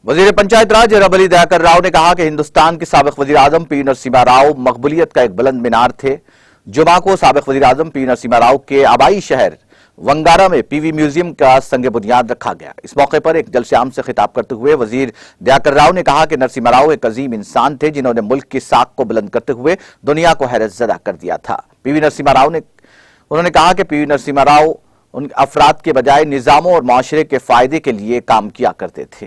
वजीर पंचायत राज रबली दयाकर राव ने कहा कि हिंदुस्तान के साबिक वजीर आजम पी नरसिम्हा राव मकबूलियत का एक बुलंद मीनार थे। जुमा को साबिक वजीर आजम पी नरसिम्हा राव के आबाई शहर वंगारा में पीवी म्यूजियम का संग बुनियाद रखा गया। इस मौके पर एक जलसेआम से खिताब करते हुए वजीर दयाकर राव ने कहा कि नरसिम्हा राव एक अजीम इंसान थे जिन्होंने मुल्क की साख को बुलंद करते हुए दुनिया को हैरतजदा कर दिया था। उन्होंने कहा कि पीवी नरसिम्हा राव उन अफराद के बजाय निजामों और माशरे के फायदे के लिए काम किया करते थे,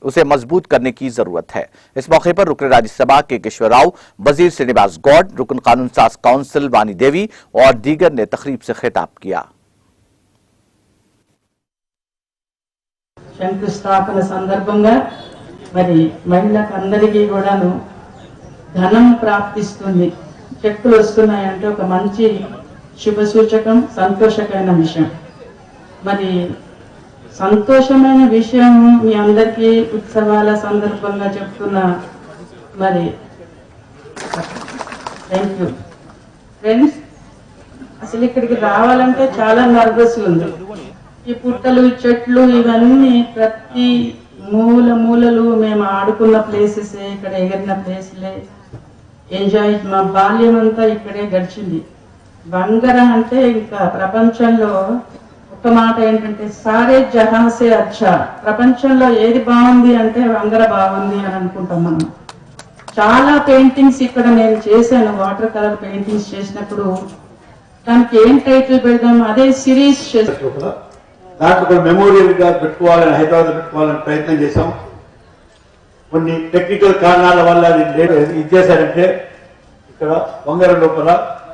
उसे मजबूत करने की जरूरत है। इस मौके पर रुकन राज्यसभा के केशवर राव, वजीर श्रीनिवास गौड़, रुकन कानून साज काउंसिल वानी देवी और दीगर ने तकरीब से खिताब किया। శంకుస్థాపన సందర్భంగా మరి మహిళలకు అందరికీ కూడాను ధనం ప్రాప్తిస్తుంది, చెక్కులు వస్తున్నాయంటే ఒక మంచి శుభ సూచకం, సంతోషకరమైన విషయం। మరి సంతోషమైన విషయం మీ అందరికీ ఉత్సవాల సందర్భంగా చెప్తున్నా। మరి థ్యాంక్ యూ ఫ్రెండ్స్। అసలు ఇక్కడికి రావాలంటే చాలా నర్వస్ ఉంది। ఈ పుట్టలు, చెట్లు ఇవన్నీ ప్రతి మూలలు మేము ఆడుకున్న ప్లేసెస్, ఇక్కడ ఎగిరిన ప్లేస్లే, ఎంజాయ్, మా బాల్యం అంతా ఇక్కడే గడిచింది। బంగారా అంటే ఇంకా ప్రపంచంలో ఒక మాట ఏంటంటే సారే జహాసే అచ్చా, ప్రపంచంలో ఏది బాగుంది అంటే బంగారా బాగుంది అని అనుకుంటాం మనం। చాలా పెయింటింగ్స్ ఇక్కడ నేను చేశాను, వాటర్ కలర్ పెయింటింగ్స్ చేసినప్పుడు దానికి ఏం టైటిల్ పెడదాం, అదే సిరీస్ చేస్తాం। దాంట్లో మెమోరియల్ గా పెట్టుకోవాలని హైదరాబాద్ పెట్టుకోవాలని ప్రయత్నం చేశాం। కొన్ని టెక్నికల్ కారణాల వల్ల ఇది చేశారంటే ఇక్కడ వంగర లోపల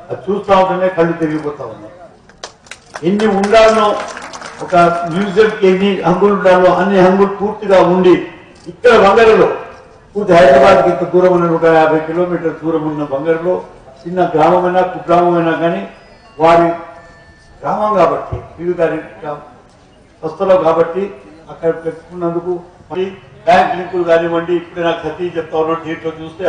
అది చూస్తా ఉంటేనే కళ్ళు తిరిగిపోతా ఉన్నాయి। ఎన్ని ఉండాలో, ఒక మ్యూజియంకి ఎన్ని హంగులు ఉండాలో అన్ని హంగులు పూర్తిగా ఉండి ఇక్కడ వంగరలో పూర్తి హైదరాబాద్కి ఇంత దూరం ఉన్న 150 కిలోమీటర్ల దూరం ఉన్న వంగరలో చిన్న గ్రామమైనా కుగ్రామమైనా కానీ వారి గ్రామం కాబట్టి ఇవి గారి వస్తువులు కాబట్టి అక్కడ పెట్టుకున్నందుకు బ్యాంక్ లింకులు కానివ్వండి, ఇప్పుడు నాకు సతీ చెప్తా ఉన్నాను, దీంట్లో చూస్తే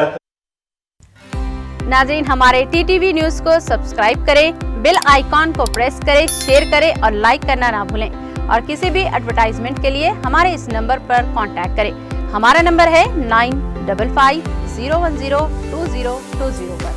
नाज़रीन, हमारे टीटीवी न्यूज़ को सब्सक्राइब करें, बेल आइकॉन को प्रेस करें, शेयर करें और लाइक करना ना भूलें। और किसी भी एडवर्टाइजमेंट के लिए हमारे इस नंबर पर कांटेक्ट करें। हमारा नंबर है 9550102020 पर।